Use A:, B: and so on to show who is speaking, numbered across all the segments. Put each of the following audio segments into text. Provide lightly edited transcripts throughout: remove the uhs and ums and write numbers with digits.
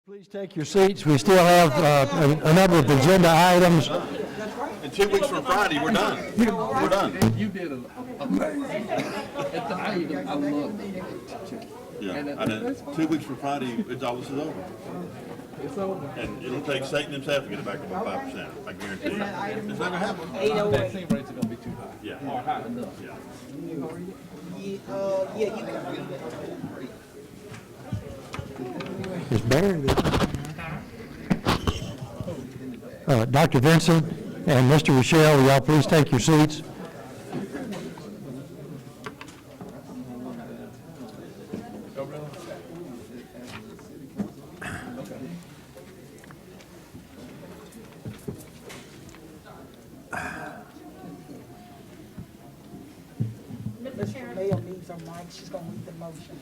A: Please take your seats. We still have a number of agenda items.
B: In 2 weeks from Friday, we're done. We're done.
C: You did amazing. At the height, I loved it.
B: Yeah, and then 2 weeks from Friday, it's all this is over.
C: It's over.
B: And it'll take Satan himself to get it back above 5%. I guarantee you. It's not gonna happen.
C: Vaccine rates are gonna be too high.
B: Yeah.
C: Or high enough.
B: Yeah.
A: Ms. Barry, Dr. Vincent and Mr. Rochelle, will y'all please take your seats?
D: Mr. Mayor needs a mic, she's gonna read the motion.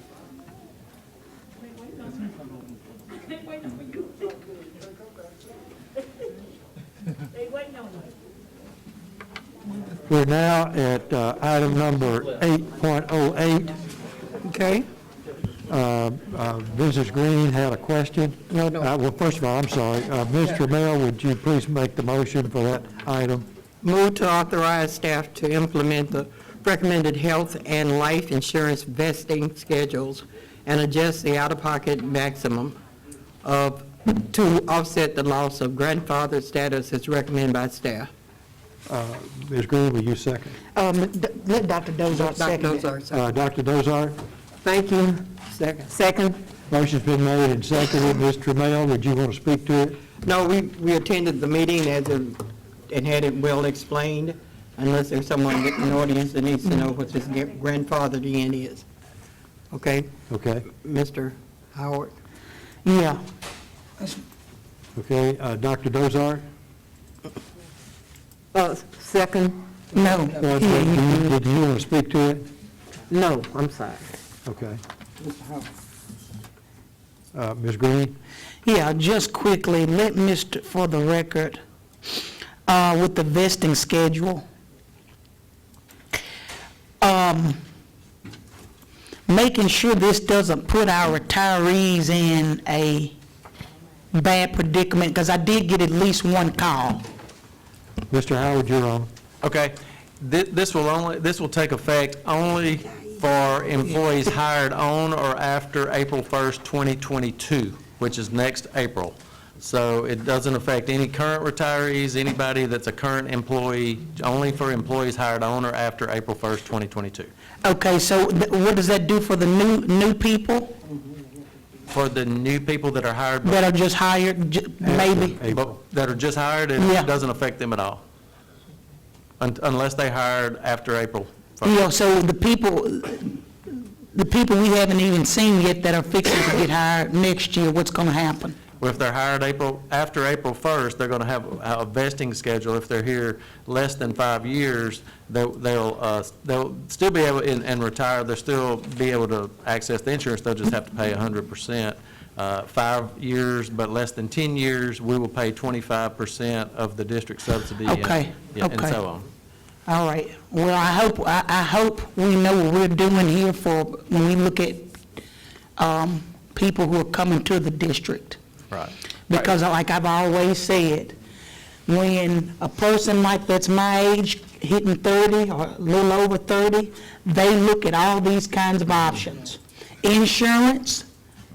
A: We're now at item number 8.08.
D: Okay.
A: Mrs. Green had a question.
D: No.
A: Well, first of all, I'm sorry. Ms. Trammell, would you please make the motion for that item?
E: Move to authorize staff to implement the recommended health and life insurance vesting schedules and adjust the out-of-pocket maximum to offset the loss of grandfather status as recommended by staff.
A: Ms. Green, will you second?
D: Let Dr. Dozart
E: Dr.
D: second it.
E: Dozart, second.
A: Dr. Dozart?
E: Thank you.
D: Second.
E: Second.
A: Motion's been made and seconded. Ms. Trammell, would you want to speak to it?
E: No, we attended the meeting and had it well explained, unless there's someone in the audience that needs to know what this grandfather in is. Okay?
A: Okay.
E: Mr. Howard?
D: Yeah.
A: Okay, Dr. Dozart?
E: Second?
D: No.
A: Did you want to speak to it?
E: No, I'm sorry.
A: Okay. Ms. Green?
D: Yeah, just quickly, let Mr., for the record, with the vesting schedule, making sure this doesn't put our retirees in a bad predicament, because I did get at least one call.
A: Mr. Howard, you're on.
F: Okay, this will take effect only for employees hired on or after April 1st, 2022, which is next April. So it doesn't affect any current retirees, anybody that's a current employee, only for employees hired on or after April 1st, 2022.
D: Okay, so what does that do for the new people
F: For the new people that are hired,
D: that are just hired, maybe?
F: that are just hired, it
D: Yeah.
F: doesn't affect them at all, unless they hired after April 1st.
D: Yeah, so the people we haven't even seen yet that are fixing to get hired next year, what's gonna happen?
F: Well, if they're hired after April 1st, they're going to have a vesting schedule. If they're here less than 5 years, they'll still be able, and retire, they'll still be able to access the insurance. They'll just have to pay 100%. 5 years, but less than 10 years, we will pay 25% of the district subsidy.
D: Okay,
F: and
D: okay.
F: so on.
D: All right, well, I hope we know what we're doing here for, when we look at, people who are coming to the district.
F: Right.
D: Because like I've always said, when a person like that's my age, hitting 30 or a little over 30, they look at all these kinds of options. Insurance,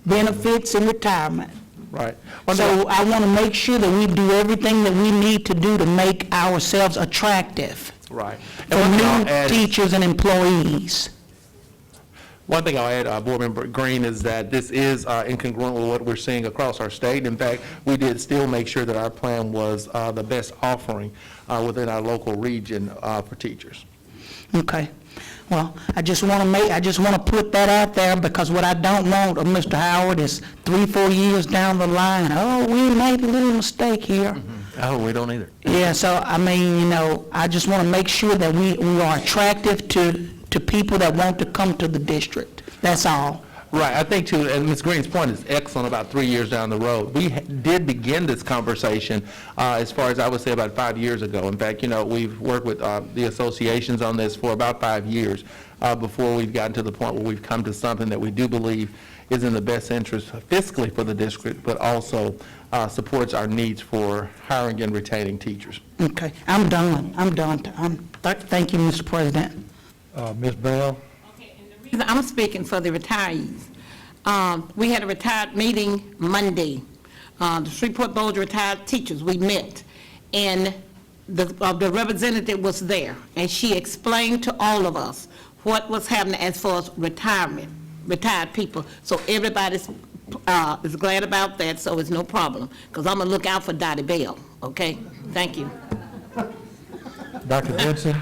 D: benefits, and retirement.
F: Right.
D: So I want to make sure that we do everything that we need to do to make ourselves attractive
F: Right.
D: for new teachers and employees.
G: One thing I'll add, Board Member Green, is that this is incongruent with what we're seeing across our state. In fact, we did still make sure that our plan was the best offering within our local region for teachers.
D: Okay. Well, I just want to put that out there, because what I don't want of Mr. Howard is 3-4 years down the line, oh, we made a little mistake here.
F: Oh, we don't either.
D: Yeah, so, I mean, I just want to make sure that we are attractive to people that want to come to the district. That's all.
G: Right, I think too, and Ms. Green's point is excellent about 3 years down the road. We did begin this conversation as far as I would say about 5 years ago. In fact, we've worked with the associations on this for about 5 years before we've gotten to the point where we've come to something that we do believe is in the best interest fiscally for the district, but also supports our needs for hiring and retaining teachers.
D: Okay, I'm done. Thank you, Mr. President.
A: Ms. Bell?
H: I'm speaking for the retirees. We had a retired meeting Monday. The Shreveport Board of Retired Teachers, we met, and the representative was there, and she explained to all of us what was happening as far as retired people. So everybody's is glad about that, so it's no problem, because I'm going to look out for Dottie Bell, okay? Thank you.
A: Dr. Benson?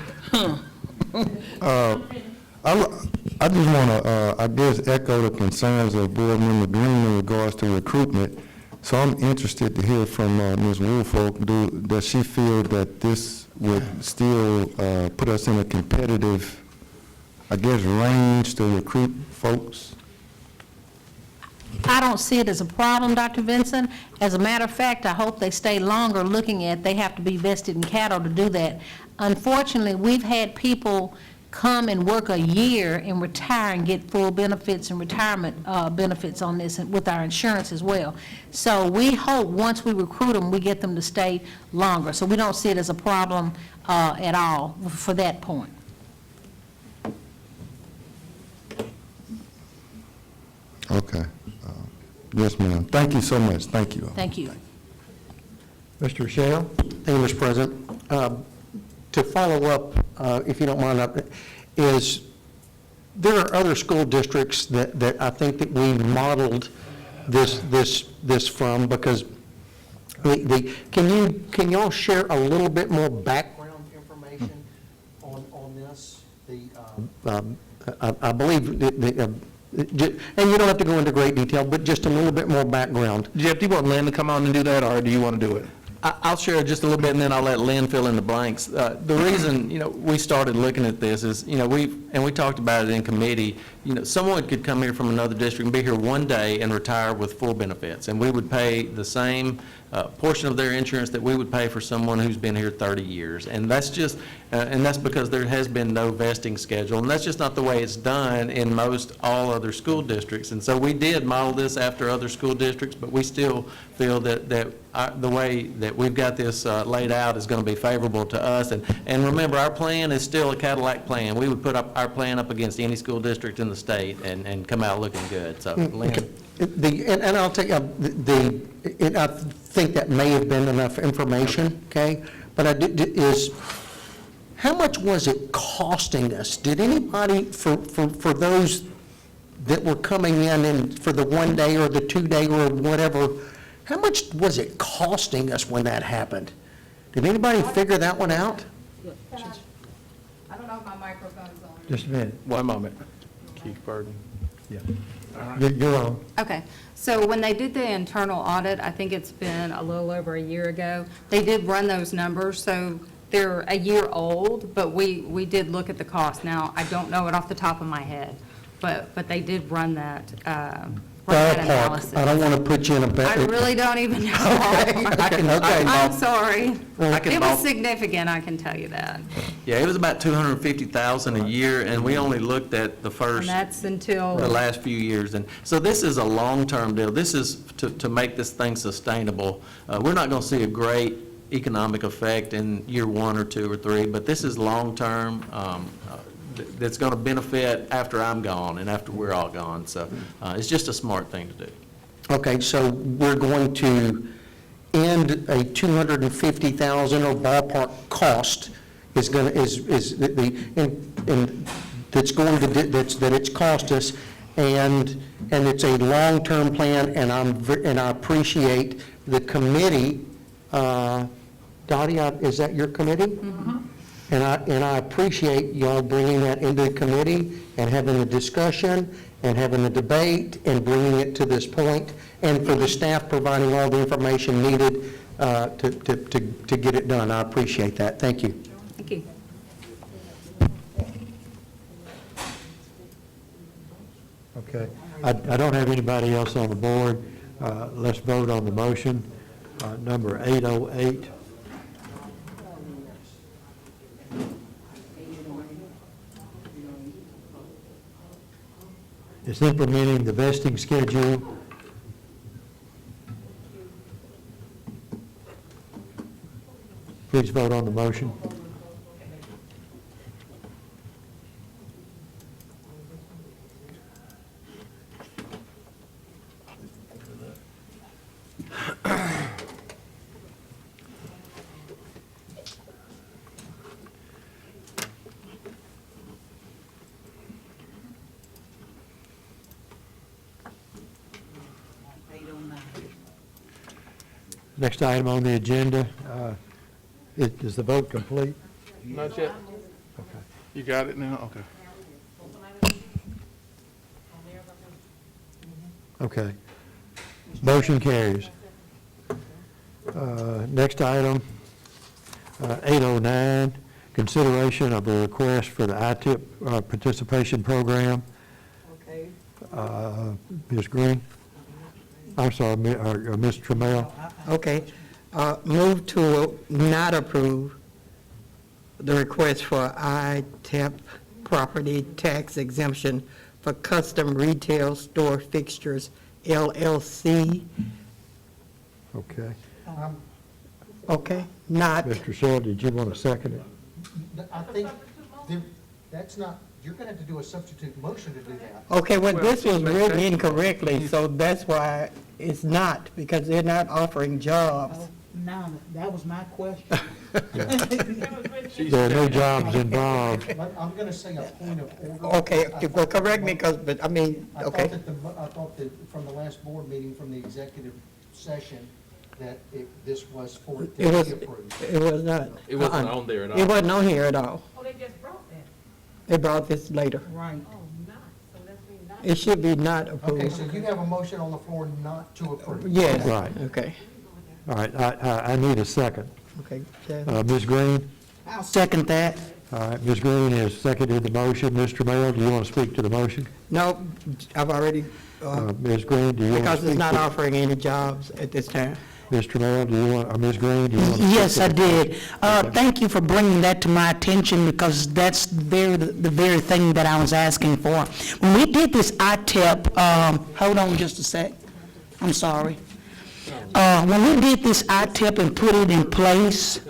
I: I just want to, I guess, echo the concerns of Board Member Green in regards to recruitment. So I'm interested to hear from Ms. Woolfolk. Does she feel that this would still put us in a competitive, I guess, range to recruit folks?
J: I don't see it as a problem, Dr. Vinson. As a matter of fact, I hope they stay longer looking at, they have to be vested in Caddo to do that. Unfortunately, we've had people come and work a year and retire and get full benefits and retirement benefits on this, and with our insurance as well. So we hope, once we recruit them, we get them to stay longer. So we don't see it as a problem at all for that point.
I: Okay. Yes, ma'am. Thank you so much. Thank you.
J: Thank you.
A: Mr. Shell?
K: Thank you, Mr. President. To follow up, if you don't mind, is there are other school districts that I think that we modeled this from, because can y'all share a little bit more background information on this? I believe and you don't have to go into great detail, but just a little bit more background.
G: Jeff, do you want Lynn to come on and do that, or do you want to do it?
F: I'll share just a little bit, and then I'll let Lynn fill in the blanks. The reason, we started looking at this is, we talked about it in committee, someone could come here from another district and be here one day and retire with full benefits, and we would pay the same portion of their insurance that we would pay for someone who's been here 30 years. And that's just, and that's because there has been no vesting schedule, and that's just not the way it's done in most all other school districts. And so we did model this after other school districts, but we still feel that the way that we've got this laid out is going to be favorable to us. And remember, our plan is still a Cadillac plan. We would put up our plan up against any school district in the state and come out looking good. So, Lynn.
K: And I'll take, I think that may have been enough information, okay? But how much was it costing us? Did anybody, for those that were coming in and for the 1 day or the 2 day or whatever, how much was it costing us when that happened? Did anybody figure that one out?
L: I don't know if my microphone's on.
A: Just a minute.
F: One moment. Keith Burden.
A: Yeah. Go on.
L: Okay, so when they did the internal audit, I think it's been a little over a year ago, they did run those numbers, so they're a year old, but we did look at the cost. Now, I don't know it off the top of my head, but they did run that analysis.
K: Ballpark, I don't want to put you in a bad.
L: I really don't even know. I'm sorry. It was significant, I can tell you that.
F: Yeah, it was about $250,000 a year, and we only looked at the
L: And
F: first,
L: that's until.
F: the last few years. And so this is a long-term deal. This is to make this thing sustainable. We're not going to see a great economic effect in year 1 or 2 or 3, but this is long-term. That's going to benefit after I'm gone and after we're all gone. So it's just a smart thing to do.
K: Okay, so we're going to end a $250,000 or ballpark cost is going to, is that's going to, that it's cost us, and it's a long-term plan, and I appreciate the committee. Dottie, is that your committee? Mm-hmm. And I appreciate y'all bringing that into the committee and having the discussion and having the debate and bringing it to this point, and for the staff providing all the information needed to get it done. I appreciate that. Thank you.
L: Thank you.
A: Okay. I don't have anybody else on the board. Let's vote on the motion. Number 808. It's implementing the vesting schedule. Please vote on the motion. Next item on the agenda, is the vote complete?
G: Not yet.
A: Okay.
G: You got it now? Okay.
A: Okay. Motion carries. Next item, 809, consideration of a request for the ITIP participation program.
E: Okay.
A: Ms. Green? I'm sorry, Ms. Trammell?
E: Okay. Move to not approve the request for ITEP property tax exemption for custom retail store fixtures, LLC.
A: Okay.
E: Okay, not,
A: Mr. Shell, did you want to second it?
K: I think that's not, you're going to have to do a substitute motion to do that.
E: okay, well, this was written incorrectly, so that's why it's not, because they're not offering jobs.
D: Now, that was my question.
A: There are no jobs involved.
K: But I'm going to say a point of order.
E: Okay, well, correct me, because, but, I mean,
K: I
E: okay.
K: thought that from the last board meeting, from the executive session, that this was for it
E: It
K: to
E: was,
K: be approved.
E: it was not.
F: It wasn't on there at all.
E: It wasn't on here at all.
H: Oh, they just brought that.
E: They brought this later.
D: Right.
H: Oh, not, so that's me not.
E: It should be not
K: Okay, so
E: approved.
K: you have a motion on the floor not to approve.
E: Yes.
A: Right.
E: Okay,
A: All right, I need a second.
E: okay. Jan.
A: Ms. Green?
D: I'll second that.
A: All right, Ms. Green has seconded the motion. Mr. Mayor, do you want to speak to the motion?
E: No, I've already,
A: Ms. Green, do you want to
E: because
A: speak?
E: it's not
A: to-
E: offering any jobs at this time.
A: Mr. Mayor, do you want, or Ms. Green, do you want to?
D: Yes, I
A: speak to-
D: did. Thank you for bringing that to my attention, because that's the very thing that I was asking for. When we did this ITEP, hold on just a sec, I'm sorry. When we did this ITEP and put it in place,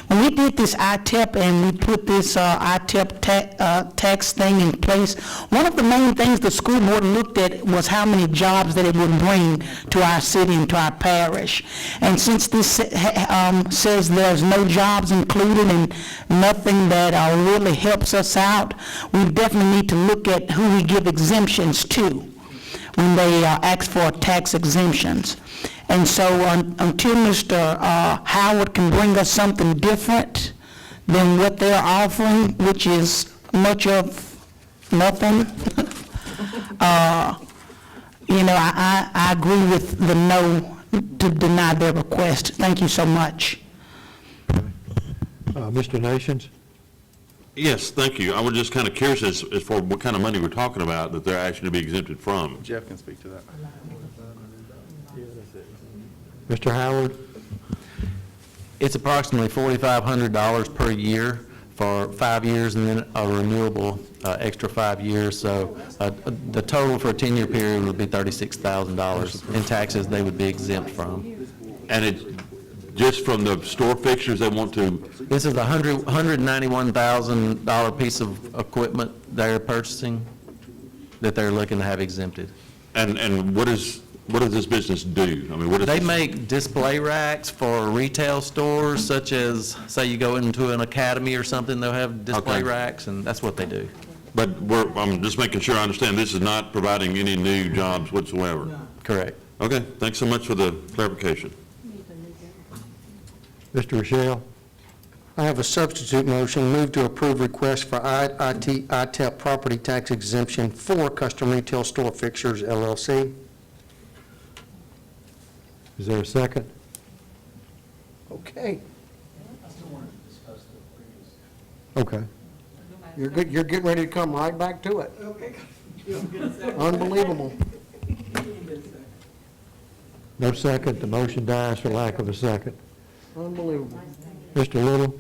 D: when we did this ITEP and we put this ITEP tax thing in place, one of the main things the school board looked at was how many jobs that it would bring to our city and to our parish. And since this says there's no jobs included and nothing that really helps us out, we definitely need to look at who we give exemptions to when they ask for tax exemptions. And so until Mr. Howard can bring us something different than what they're offering, which is much of nothing, I agree with the no to deny their request. Thank you so much.
A: Mr. Nations?
B: Yes, thank you. I was just kind of curious as for what kind of money we're talking about that they're asking to be exempted from.
G: Jeff can speak to that.
A: Mr. Howard?
F: It's approximately $4,500 per year for 5 years, and then a renewable extra 5 years. So the total for a 10-year period would be $36,000 in taxes they would be exempt from.
B: And it's just from the store fixtures they want to,
F: This is a $191,000 piece of equipment they're purchasing that they're looking to have exempted.
B: and what does this business do? I mean, what is
F: They
B: this?
F: make display racks for retail stores, such as, say you go into an academy or something, they'll have display
B: Okay.
F: racks, and that's what they do.
B: But I'm just making sure I understand, this is not providing any new jobs whatsoever?
F: Correct.
B: Okay, thanks so much for the clarification.
A: Mr. Rochelle?
K: I have a substitute motion, move to approve request for ITEP property tax exemption for custom retail store fixtures, LLC.
A: Is there a second?
K: Okay.
A: Okay.
K: You're getting ready to come right back to it. Unbelievable.
A: No second, the motion dies for lack of a second.
K: Unbelievable.
A: Mr. Little?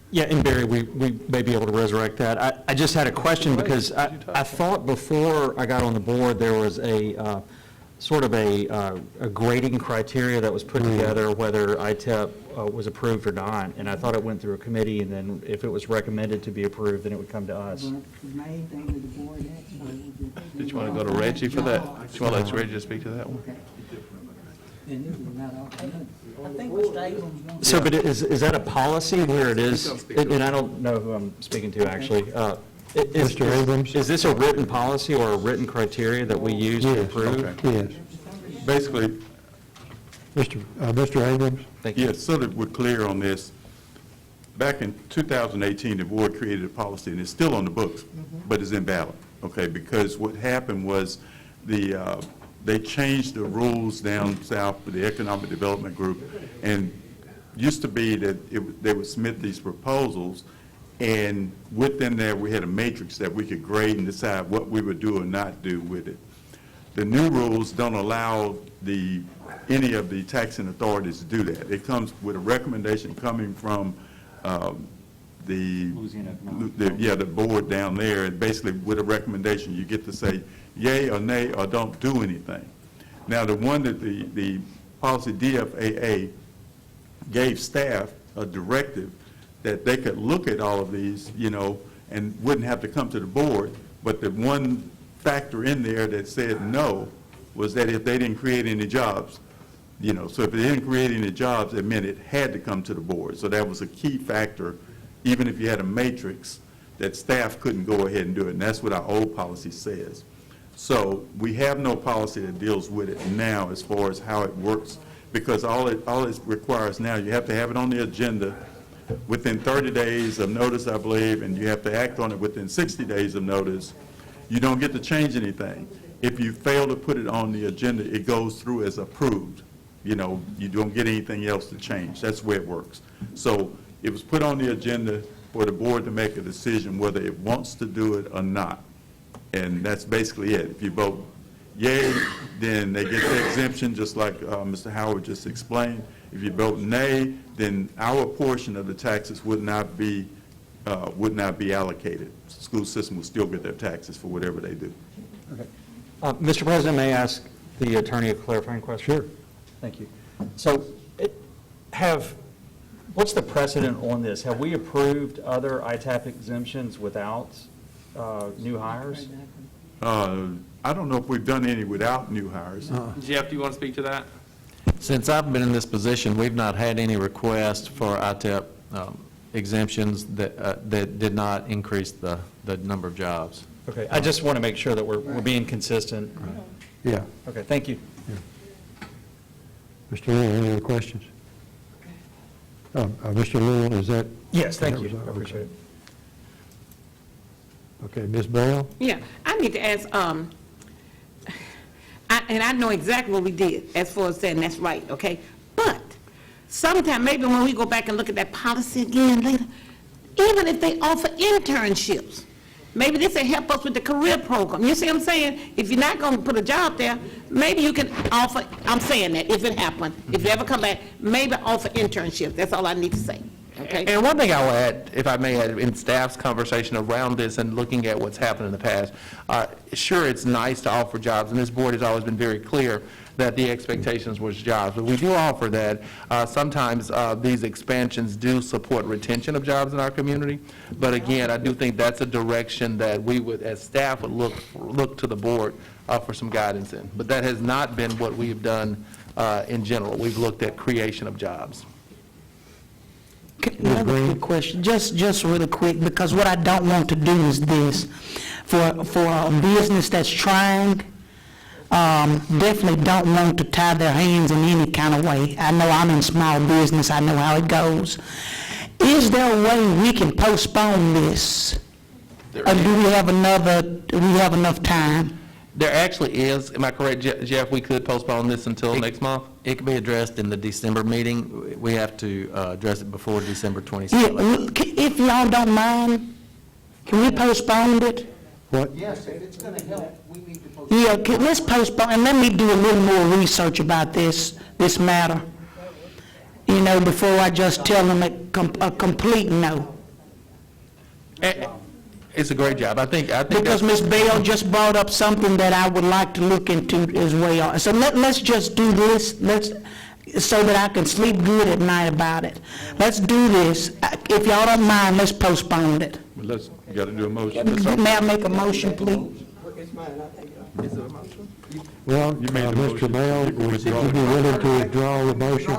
M: Yeah, and Barry, we may be able to resurrect that. I just had a question because I thought before I got on the board, there was a sort of a grading criteria that was put together, whether ITEP was approved or not. And I thought it went through a committee, and then if it was recommended to be approved, then it would come to us.
C: The main thing that the board had.
G: Did you want to go to Reggie for that? Do you want to let Reggie to speak to that one?
C: And this is not all, I think Mr. Abrams wants.
M: So, but is that a policy where it is, and I don't know who I'm speaking to, actually.
A: Mr. Abrams?
M: Is this a written policy or a written criteria that we use to approve?
A: Yes.
N: Basically,
A: Mr. Abrams?
M: Thank you.
N: yes, so that we're clear on this, back in 2018, the board created a policy, and it's still on the books, but it's invalid, okay? Because what happened was they changed the rules down south for the Economic Development Group, and used to be that they would submit these proposals, and within there, we had a matrix that we could grade and decide what we would do or not do with it. The new rules don't allow any of the taxing authorities to do that. It comes with a recommendation coming from the board down there, and basically with a recommendation, you get to say yay or nay or don't do anything. Now, the one that the policy DFAA gave staff a directive that they could look at all of these, and wouldn't have to come to the board, but the one factor in there that said no was that if they didn't create any jobs, so if they didn't create any jobs, it meant it had to come to the board. So that was a key factor, even if you had a matrix, that staff couldn't go ahead and do it, and that's what our old policy says. So we have no policy that deals with it now as far as how it works, because all it requires now, you have to have it on the agenda within 30 days of notice, I believe, and you have to act on it within 60 days of notice. You don't get to change anything. If you fail to put it on the agenda, it goes through as approved. You don't get anything else to change. That's the way it works. So it was put on the agenda for the board to make a decision whether it wants to do it or not. And that's basically it. If you vote yay, then they get the exemption, just like Mr. Howard just explained. If you vote nay, then our portion of the taxes would not be allocated. The school system will still get their taxes for whatever they do.
M: Okay. Mr. President, may I ask the attorney a clarifying question? Sure. Thank you. So what's the precedent on this? Have we approved other ITAP exemptions without new hires?
N: I don't know if we've done any without new hires.
F: Jeff, do you want to speak to that? Since I've been in this position, we've not had any requests for ITEP exemptions that did not increase the number of jobs.
M: Okay, I just want to make sure that we're being consistent.
A: Yeah.
M: Okay, thank you.
A: Mr. Little, any other questions? Mr. Little, is that?
M: Yes, thank you.
A: Okay.
M: I appreciate it.
A: Okay, Ms. Bell?
H: Yeah, I need to ask, and I know exactly what we did as far as saying that's right, okay? But sometime, maybe when we go back and look at that policy again later, even if they offer internships, maybe this will help us with the career program. You see what I'm saying? If you're not going to put a job there, maybe you can offer, I'm saying that, if it happened, if you ever come back, maybe offer internships. That's all I need to say. Okay.
G: And one thing I'll add, if I may add, in staff's conversation around this and looking at what's happened in the past, sure, it's nice to offer jobs, and this board has always been very clear that the expectations was jobs. But we do offer that. Sometimes these expansions do support retention of jobs in our community. But again, I do think that's a direction that we would, as staff, would look to the board for some guidance in. But that has not been what we've done in general. We've looked at creation of jobs.
D: Another quick question, just really quick, because what I don't want to do is this. For a business that's trying, definitely don't want to tie their hands in any kind of way. I know I'm in small business, I know how it goes. Is there a way we can postpone this? Or do we have enough time?
G: There actually is. Am I correct, Jeff? We could postpone this until next month?
F: It can be addressed in the December meeting. We have to address it before December 27th.
D: Yeah, if y'all don't mind, can we postpone it?
A: What?
C: Yes, if it's going to help, we need to postpone.
D: Yeah, let's postpone, and let me do a little more research about this matter, before I just tell them a complete no.
G: It's a great job. I think
D: Because Ms. Bell just brought up something that I would like to look into as well. So let's just do this, so that I can sleep good at night about it. Let's do this. If y'all don't mind, let's postpone it.
N: But let's, you got to do a motion.
D: May I make a motion, please?
A: Well,
N: You made the
A: Mr.
N: motion.
A: Mayor,
N: You can
A: would you
N: withdraw
A: be
N: the motion.
A: willing to withdraw the motion?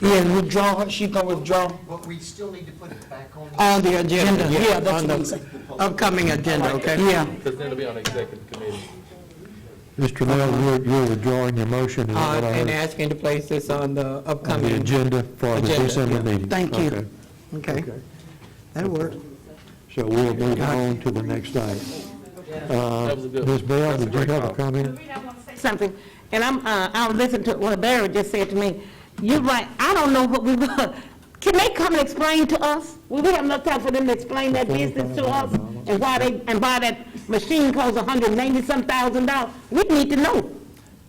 D: Yeah, withdraw, she gonna withdraw
K: But we still need to put it back on.
D: on the agenda. Yeah, that's
E: On
D: what I'm
E: the
D: saying.
E: upcoming agenda, okay?
D: Yeah.
G: Because then it'll be on executive committee.
A: Mr. Mayor, you're withdrawing your motion, is that what I
E: And
A: heard?
E: asking to place this on the
A: On the
E: upcoming.
A: agenda for the
E: Agenda,
A: December
E: yeah.
A: meeting.
D: Thank you.
A: Okay.
E: Okay, that'll work.
A: So we'll move on to the next item. Ms. Bell, did you have a comment?
H: Something, and I was listening to what Barry just said to me. You're right, I don't know what we want. Can they come and explain to us? Will we have enough time for them to explain that business to us? And why that machine costs $190,000? We need to know.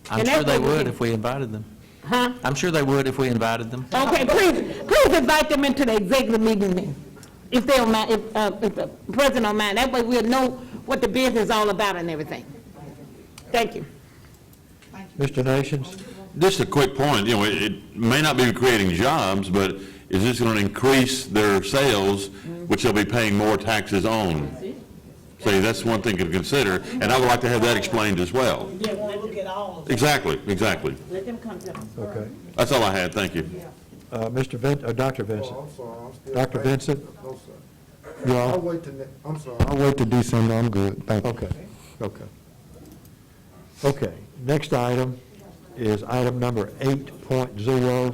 F: I'm
H: And
F: sure
H: that's
F: they
H: what we
F: would
H: do.
F: if we invited them.
H: Huh?
F: I'm sure they would if we invited them.
H: Okay, please invite them into the executive meeting then, if they don't mind, if the president don't mind. That way we'll know what the business is all about and everything. Thank you.
A: Mr. Nations?
B: Just a quick point, you know, it may not be creating jobs, but is this going to increase their sales, which they'll be paying more taxes on? See, that's one thing to consider, and I would like to have that explained as well.
D: Yeah, we'll look at all of it.
B: Exactly.
H: Let them come to us.
A: Okay.
B: That's all I had, thank you.
A: Dr. Vincent?
I: I'm sorry, I'm still.
A: Dr. Vincent?
I: No, sir.
A: You
I: I'll
A: all?
I: wait till, I'm sorry, I'll wait till December, I'm good, thank you.
A: Okay. Okay, next item is item number 8.0,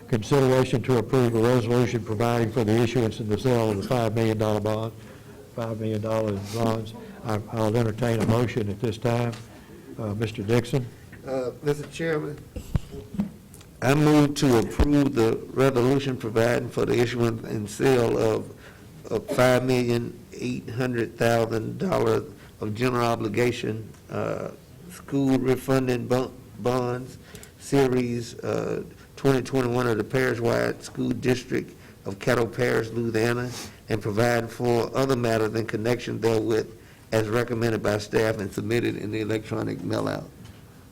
A: consideration to approve a resolution providing for the issuance and the sale of the $5 million bond, $5 million in bonds. I'll entertain a motion at this time. Mr. Dixon?
O: Mr. Chairman, I move to approve the resolution providing for the issuance and sale of $5,800,000 of general obligation school refunding bonds, Series 2021 of the Parish-wide School District of Caddo Parish, Louisiana, and provide for other matters in connection therewith as recommended by staff and submitted in the electronic mail-out.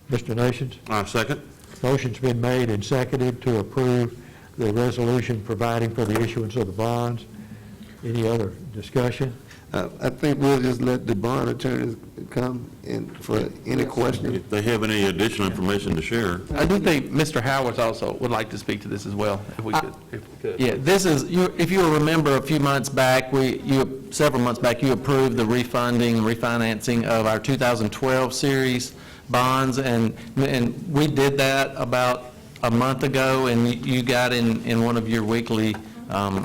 A: Mr. Nations?
B: Second.
A: Motion's been made and seconded to approve the resolution providing for the issuance of the bonds. Any other discussion?
O: I think we'll just let the bond attorneys come in for any questions.
B: If they have any additional information to share.
G: I do think Mr. Howard also would like to speak to this as well, if we could.
F: Yeah, this is, if you remember a few months back, several months back, you approved the refinancing of our 2012 series bonds, and we did that about a month ago, and you got in one of your weekly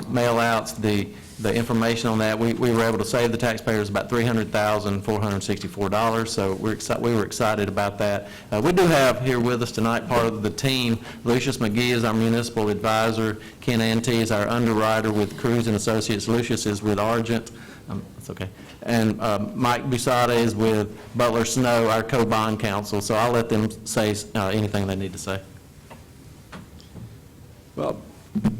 F: mail-outs the information on that. We were able to save the taxpayers about $300,464, so we were excited about that. We do have here with us tonight part of the team. Lucius McGee is our municipal advisor. Ken Ante is our underwriter with Cruz and Associates. Lucius is with Argent. That's okay. And Mike Busada is with Butler Snow, our co-bond counsel. So I'll let them say anything they need to say.
P: Well,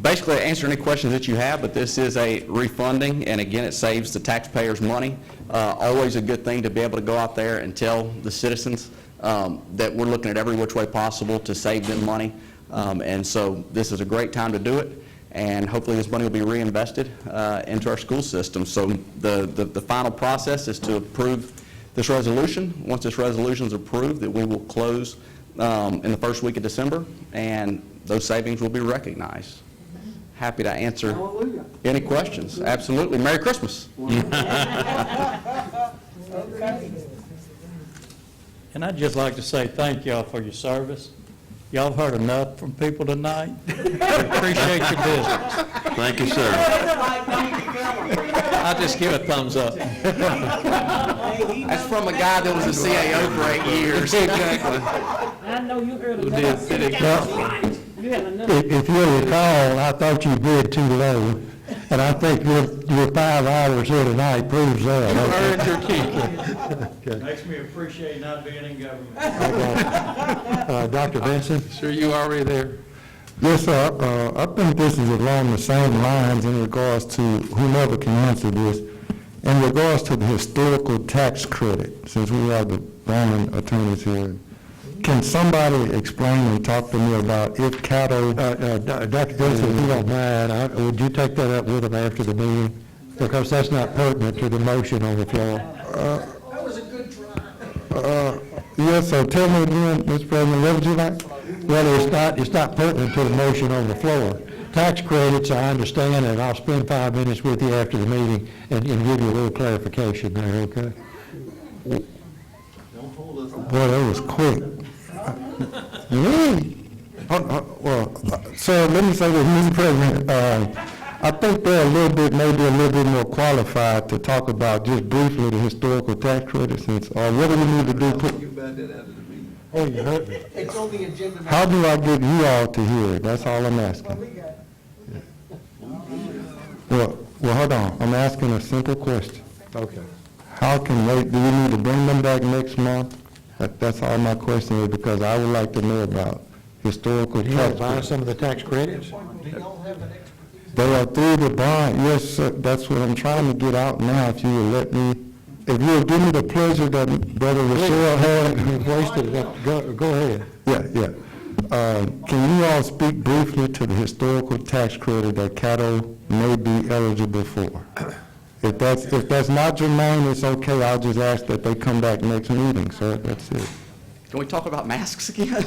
P: basically answer any questions that you have, but this is a refunding, and again, it saves the taxpayers money. Always a good thing to be able to go out there and tell the citizens that we're looking at every which way possible to save them money. And so this is a great time to do it, and hopefully this money will be reinvested into our school system. So the final process is to approve this resolution. Once this resolution is approved, that we will close in the first week of December, and those savings will be recognized. Happy to answer any questions. Absolutely. Merry Christmas.
Q: And I'd just like to say thank y'all for your service. Y'all heard enough from people tonight. We appreciate your business.
B: Thank you, sir.
Q: I'll just give a thumbs up.
P: That's from a guy that was a CAO for 8 years.
B: Exactly.
H: I know you heard
Q: Who
H: enough.
Q: did?
H: You had enough.
A: If you'll recall, I thought you bid too low, and I think your 5 hours here tonight proves that.
Q: Earned your keep.
A: Okay.
Q: Makes me appreciate not being in government.
A: Dr. Vincent?
G: Sure, you already there.
I: Yes, sir. I think this is along the same lines in regards to whomever can answer this. In regards to the historical tax credit, since we have the Brandon attorneys here, can somebody explain and talk to me about if Caddo...
A: Dr. Johnson, if you don't mind, would you take that up with them after the meeting? Because that's not pertinent to the motion on the floor.
C: That was a good try.
I: Yes, sir. Tell me again, Mr. President, what would you like?
A: Well, it's not pertinent to the motion on the floor. Tax credits, I understand, and I'll spend 5 minutes with you after the meeting and give you a little clarification there, okay?
I: Boy, that was quick. Me? Sir, let me say this, Mr. President, I think they're maybe a little bit more qualified to talk about just briefly the historical tax credit since, what do we need to do?
A: Oh, you hurt me.
C: It's on the agenda.
I: How do I get you all to hear it? That's all I'm asking. Well, hold on. I'm asking a simple question.
A: Okay.
I: How can they, do we need to bring them back next month? That's all my question is, because I would like to know about historical
A: Do you want
I: tax
A: to buy
I: credits.
A: some of the tax credits?
I: They are through the bond, yes, sir, that's what I'm trying to get out now, if you will let me, if you'll give me the pleasure that Brother Rochelle had.
A: You've wasted it. Go ahead.
I: Yeah. Can you all speak briefly to the historical tax credit that Caddo may be eligible for? If that's not germane, it's okay, I'll just ask that they come back next meeting, sir, that's it.
P: Can we talk about masks again?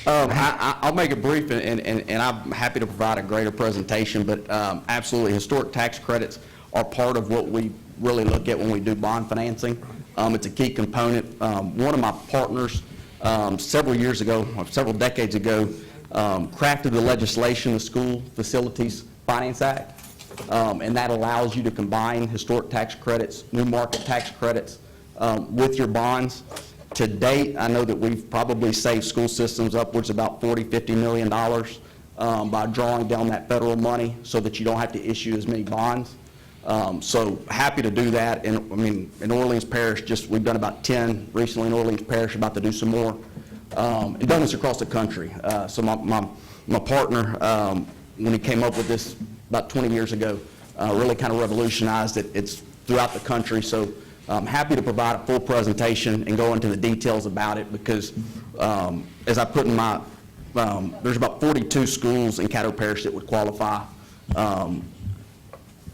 P: I'll make it brief, and I'm happy to provide a greater presentation, but absolutely, historic tax credits are part of what we really look at when we do bond financing. It's a key component. One of my partners several decades ago, crafted the legislation, the School Facilities Finance Act, and that allows you to combine historic tax credits, new market tax credits, with your bonds. To date, I know that we've probably saved school systems upwards about $40–50 million by drawing down that federal money so that you don't have to issue as many bonds. So happy to do that. And I mean, in Orleans Parish, we've done about 10 recently in Orleans Parish, about to do some more. And done this across the country. So my partner, when he came up with this about 20 years ago, really kind of revolutionized it. It's throughout the country. So I'm happy to provide a full presentation and go into the details about it because, as I put in my, there's about 42 schools in Caddo Parish that would qualify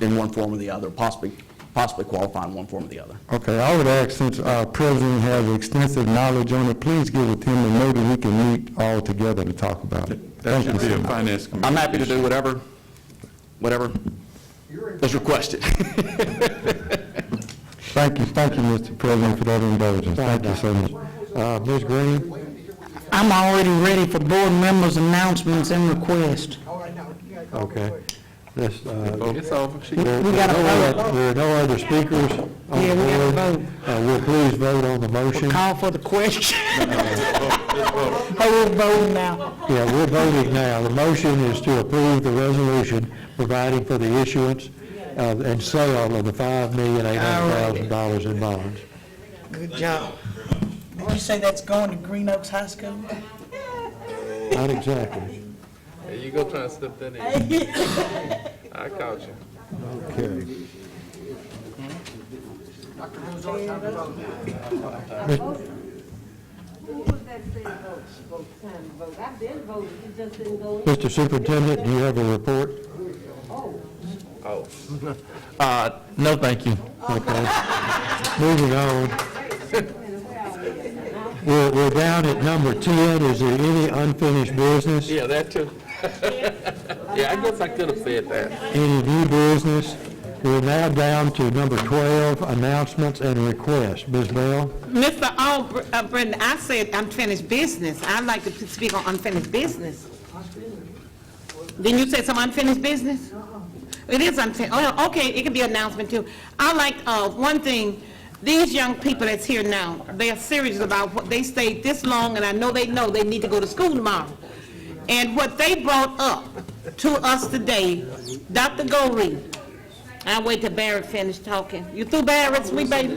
P: in one form or the other, possibly qualify in one form or the other.
I: Okay, I would ask, since our president has extensive knowledge on it, please get with him and maybe we can meet all together to talk about it.
N: That
I: Thank you,
N: should be a
I: sir.
N: finance committee.
P: I'm happy to do whatever is requested.
I: Thank you, Mr. President, for that indulgence. Thank you so much.
A: Ms. Green?
D: I'm already ready for board members' announcements and requests.
A: Okay.
N: It's over.
D: We got a vote.
A: There are no other speakers on the
D: Yeah, we got a
A: board.
D: vote.
A: Will please vote on the motion.
D: Call for the question. Oh, we're voting now.
A: Yeah, we're voting now. The motion is to approve the resolution providing for the issuance and sale of the $5,800,000 in bonds.
D: Good job. Did you say that's going to Green Oaks High School?
A: Not exactly.
R: There you go trying to slip that in. I caught you.
A: Okay.
C: Dr. Gonzalez, how to vote?
A: Mr. Superintendent, do you have a report?
F: No, thank you.
A: Okay. Moving on. We're down at number 10. Is there any unfinished business?
R: Yeah, that too. Yeah, I guess I could have said that.
A: Any new business? We're now down to number 12, announcements and requests. Ms. Bell?
H: Mr. Brendan, I said unfinished business. I'd like to speak on unfinished business. Didn't you say some unfinished business? It is unfinished. Oh, okay, it could be announcement too. I like, one thing, these young people that's here now, they are serious about what they stayed this long, and I know they need to go to school tomorrow. And what they brought up to us today, Dr. Goree, I'll wait till Barrett finished talking. You through, Barrett, sweet baby?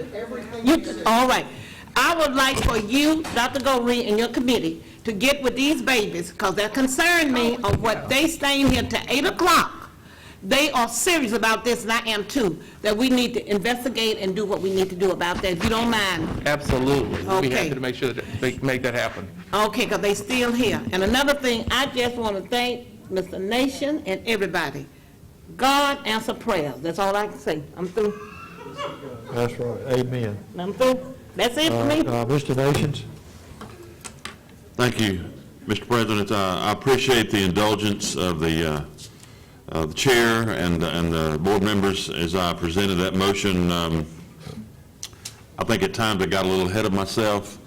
H: All right. I would like for you, Dr. Goree, and your committee to get with these babies, because they're concerned me of what they staying here till 8 o'clock. They are serious about this, and I am too, that we need to investigate and do what we need to do about that, if you don't mind.
R: Absolutely. We'll be
H: Okay.
R: happy to make sure that they make that happen.
H: Okay, because they still here. And another thing, I just want to thank Mr. Nation and everybody. God answer prayers, that's all I can say. I'm through.
A: That's right, amen.
H: I'm through. That's it for me.
A: Mr. Nations?
B: Thank you, Mr. President. I appreciate the indulgence of the chair and the board members as I presented that motion. I think at times I got a little ahead of myself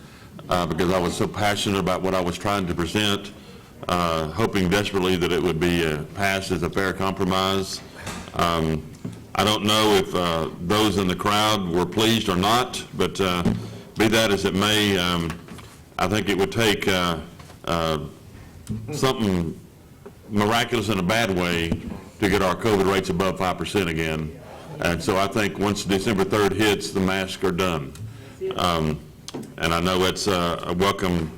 B: because I was so passionate about what I was trying to present, hoping desperately that it would be passed as a fair compromise. I don't know if those in the crowd were pleased or not, but be that as it may, I think it would take something miraculous in a bad way to get our COVID rates above 5% again. And so I think once December 3rd hits, the masks are done. And I know it's a welcome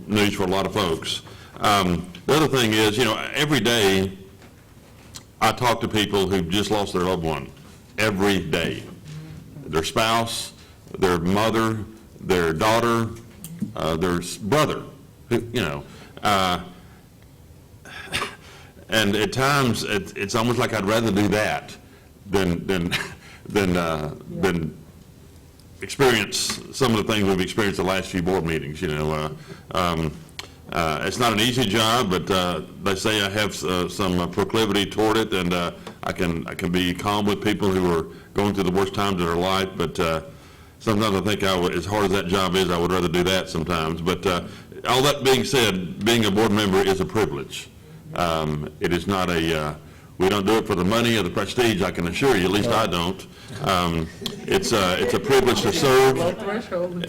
B: news for a lot of folks. The other thing is, every day I talk to people who've just lost their loved one. Every day. Their spouse, their mother, their daughter, their brother, and at times it's almost like I'd rather do that than experience some of the things we've experienced the last few board meetings. It's not an easy job, but they say I have some proclivity toward it, and I can be calm with people who are going through the worst times of their life. But sometimes I think as hard as that job is, I would rather do that sometimes. But all that being said, being a board member is a privilege. It is not we don't do it for the money or the prestige, I can assure you, at least I don't. It's a privilege to serve,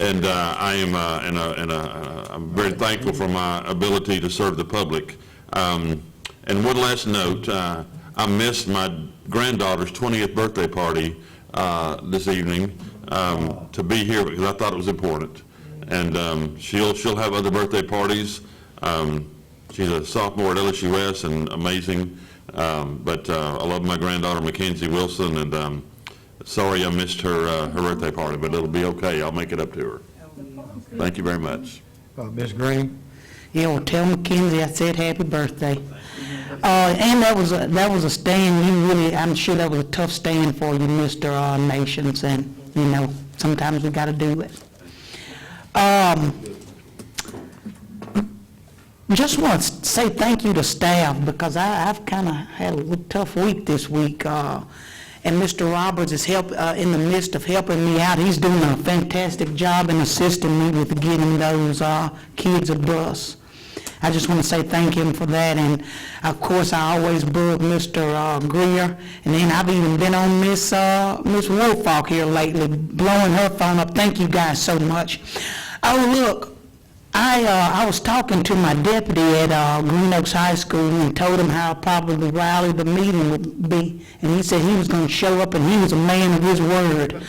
B: and I am I'm very thankful for my ability to serve the public. And one last note, I missed my granddaughter's 20th birthday party this evening to be here because I thought it was important. And she'll have other birthday parties. She's a sophomore at LSUS and amazing. But I love my granddaughter, Mackenzie Wilson, and sorry I missed her birthday party, but it'll be okay. I'll make it up to her. Thank you very much.
A: Ms. Green?
D: Yeah, well, tell Mackenzie I said happy birthday. And that was a stand, I'm sure that was a tough stand for you, Mr. Nations, and, sometimes we got to do it. Just want to say thank you to staff, because I've kind of had a little tough week this week. And Mr. Roberts is in the midst of helping me out. He's doing a fantastic job in assisting me with getting those kids a bus. I just want to say thank him for that. And of course, I always bug Mr. Greer. And then I've even been on Miss Woolfolk here lately, blowing her phone up. Thank you guys so much. Oh, look. I was talking to my deputy at Green Oaks High School and told him how probably rowdy the meeting would be, and he said he was going to show up, and he was a man of his word.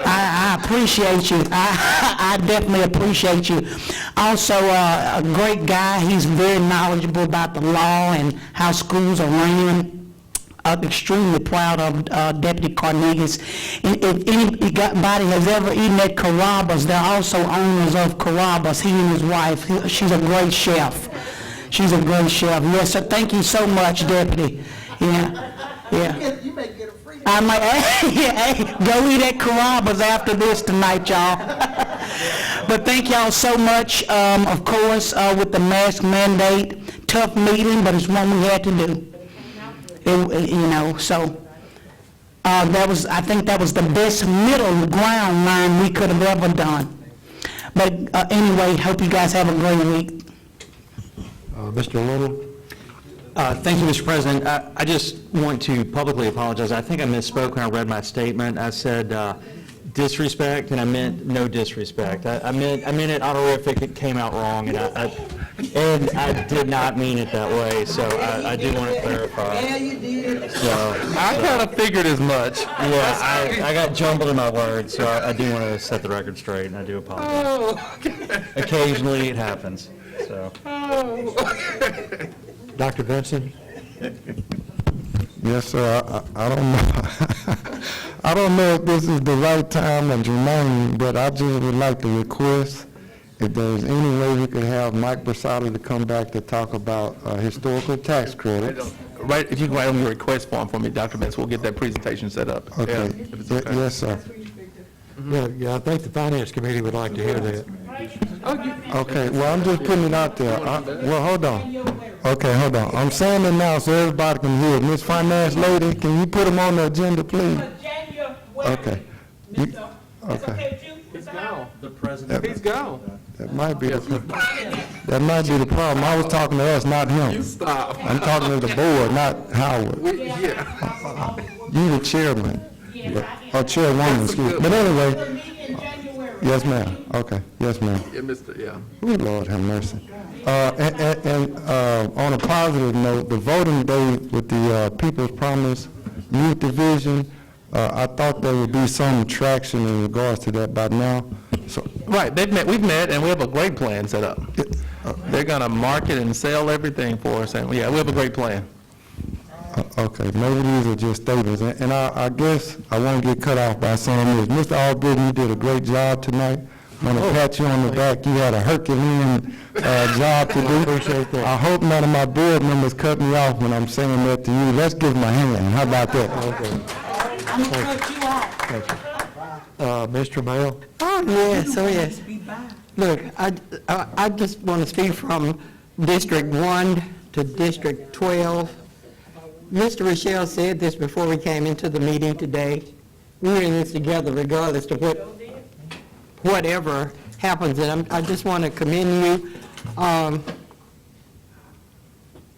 D: I appreciate you. I definitely appreciate you. Also, a great guy. He's very knowledgeable about the law and how schools are ran. I'm extremely proud of Deputy Carnegies. If anybody has ever eaten at Carrabba's, they're also owners of Carrabba's, he and his wife. She's a great chef. She's a great chef. Yes, sir. Thank you so much, Deputy. Yeah.
K: You may get a free.
D: I might, go eat at Carrabba's after this tonight, y'all. But thank y'all so much, of course, with the mask mandate. Tough meeting, but it's one we had to do. I think that was the best middle ground line we could have ever done. But anyway, hope you guys have a great week.
A: Mr. Little?
M: Thank you, Mr. President. I just want to publicly apologize. I think I misspoke when I read my statement. I said disrespect, and I meant no disrespect. I meant it honorific. It came out wrong, and I did not mean it that way. So I do want to clarify.
K: Yeah, you did.
M: So
R: I kind of figured as much.
M: Yeah, I got jumbled in my words, so I do want to set the record straight, and I do apologize.
R: Oh, okay.
M: Occasionally, it happens. so.
A: Dr. Benson?
I: Yes, sir. I don't know. I don't know if this is the right time and germane, but I just would like to request if there's any way we could have Mike Brasada to come back to talk about historical tax credits.
G: Right, if you can write on your request form for me, Dr. Benz, we'll get that presentation set up.
I: Okay.
G: Yeah, if it's okay.
I: Yes, sir.
A: Yeah, I think the Finance Committee would like to hear that.
I: Okay, well, I'm just putting it out there. Well, hold on. Okay, hold on. I'm saying it now so everybody can hear it. Miss Finance Lady, can you put them on the agenda, please? Okay. Okay.
R: He's gone.
M: The president.
R: He's gone.
I: That might be the problem. I was talking to us, not him.
R: You stop.
I: I'm talking to the board, not Howard.
R: Yeah.
I: You the chairman. Or chairwoman, excuse me. But anyway, yes, ma'am. Okay, yes, ma'am.
R: Yeah, Mr., yeah.
I: Oh, Lord have mercy. And on a positive note, the voting day with the People's Promise Youth Division, I thought there would be some traction in regards to that by now. So,
G: Right, we've met, and we have a great plan set up. They're going to market and sell everything for us, and yeah, we have a great plan.
I: okay, maybe these are just statements. And I guess I won't get cut off by saying this. Mr. Albritton, you did a great job tonight. I'm going to pat you on the back. You had a Herculean job to do.
A: Appreciate that.
I: I hope none of my board members cut me off when I'm saying that to you. Let's give them a hand. How about that?
D: I'm gonna cut you out.
A: Mr. Mayo?
E: Oh, yes. Look, I just want to speak from District 1 to District 12. Mr. Rochelle said this before we came into the meeting today. We're in this together regardless of whatever happens, and I just want to commend you.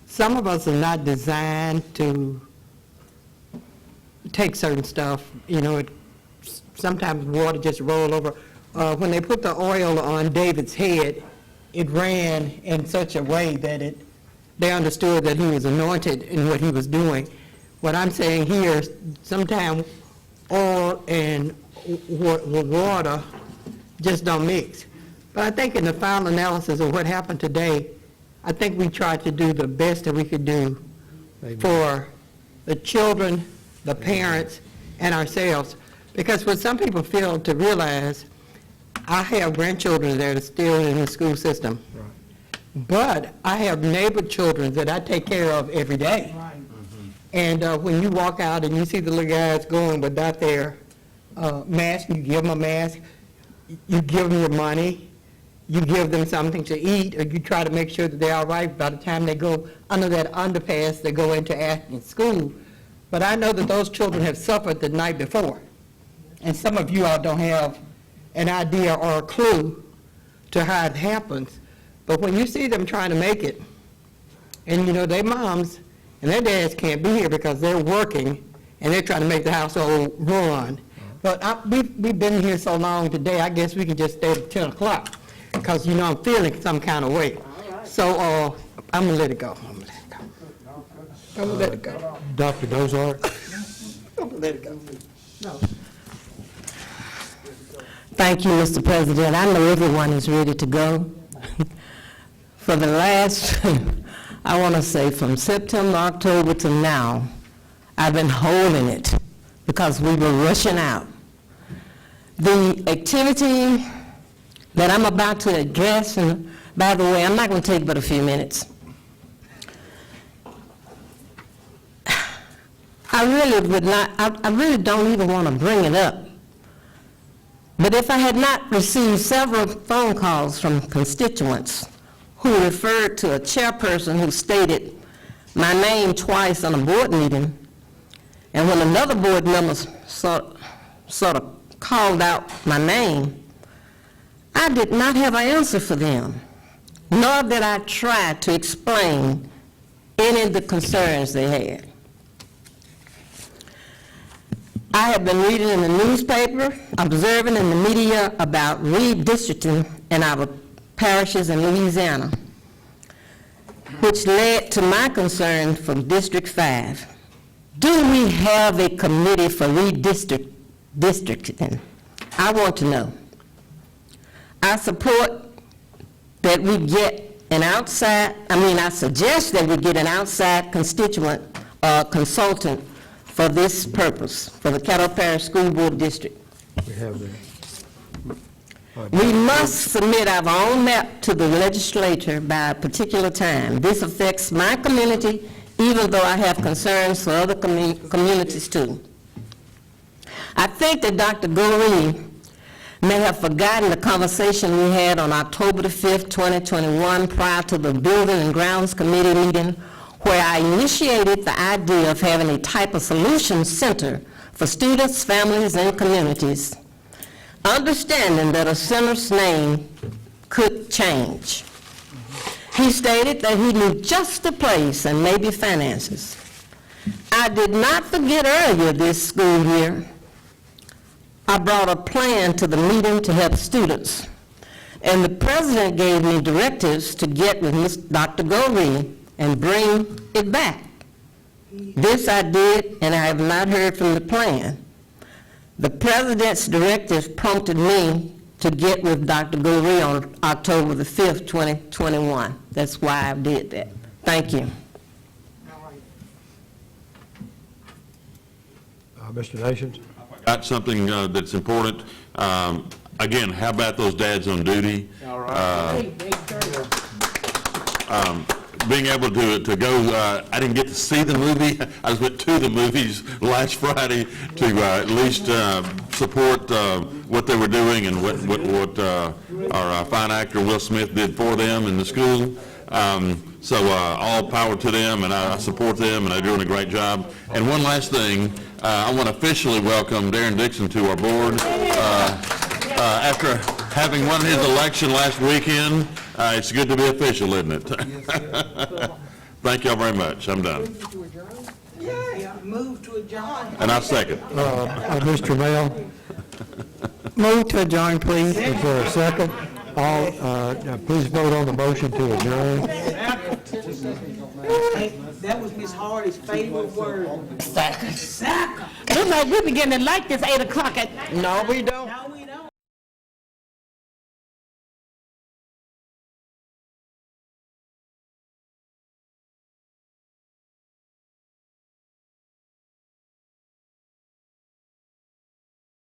E: Some of us are not designed to take certain stuff, sometimes water just roll over. When they put the oil on David's head, it ran in such a way that they understood that he was anointed in what he was doing. What I'm saying here, sometimes oil and water just don't mix. But I think in the final analysis of what happened today, I think we tried to do the best that we could do for the children, the parents, and ourselves. Because what some people fail to realize, I have grandchildren that are still in the school system. But I have neighbor children that I take care of every day. And when you walk out and you see the little guys going without their mask, you give them a mask, you give them your money, you give them something to eat, or you try to make sure that they're all right by the time they go under that underpass, they go into Athens School. But I know that those children have suffered the night before. And some of you all don't have an idea or a clue to how it happens. But when you see them trying to make it, and their moms and their dads can't be here because they're working and they're trying to make the household run. But we've been here so long today, I guess we can just stay at 10 o'clock because, I'm feeling some kind of way. So I'm going to let it go. I'm going to let it go.
A: Dr. Dozart?
E: I'm going to let it go. No.
S: Thank you, Mr. President. I know everyone is ready to go. For the last, I want to say from September, October to now, I've been holding it because we were rushing out. The activity that I'm about to address, and by the way, I'm not going to take but a few minutes. I really don't even want to bring it up. But if I had not received several phone calls from constituents who referred to a chairperson who stated my name twice on a board meeting, and when another board member sort of called out my name, I did not have an answer for them, nor did I try to explain any of the concerns they had. I have been reading in the newspaper, observing in the media about redistricting in our parishes in Louisiana, which led to my concern from District 5. Do we have a committee for redistricting? I want to know. I support that we get I suggest that we get an outside constituent consultant for this purpose, for the Caddo Parish School Board District.
A: We have that.
S: We must submit our own map to the legislature by a particular time. This affects my community, even though I have concerns for other communities too. I think that Dr. Goree may have forgotten the conversation we had on October the 5th, 2021, prior to the Building and Grounds Committee meeting, where I initiated the idea of having a type of solution center for students, families, and communities, understanding that a center's name could change. He stated that he knew just the place and maybe finances. I did not forget earlier this school year, I brought a plan to the meeting to help students, and the president gave me directives to get with Dr. Goree and bring it back. This I did, and I have not heard from the plan. The president's directive prompted me to get with Dr. Goree on October the 5th, 2021. That's why I did that. Thank you.
A: Mr. Nations?
B: Got something that's important. Again, how about those dads on duty?
C: All right.
B: Being able to go, I didn't get to see the movie. I just went to the movies last Friday to at least support what they were doing and what our fine actor Will Smith did for them in the school. So all power to them, and I support them, and they're doing a great job. And one last thing, I want to officially welcome Darren Dixon to our board. After having won his election last weekend, it's good to be official, isn't it? Thank y'all very much. I'm done.
C: Yeah, move to adjourn.
B: And I'll second.
A: Mr. Mail,
E: Move to adjourn, please.
A: is there a second? All, please vote on the motion to adjourn.
C: That was Miss Hardy's favorite word.
H: Look like we beginning to like this 8 o'clock.
E: No, we don't.
C: Now we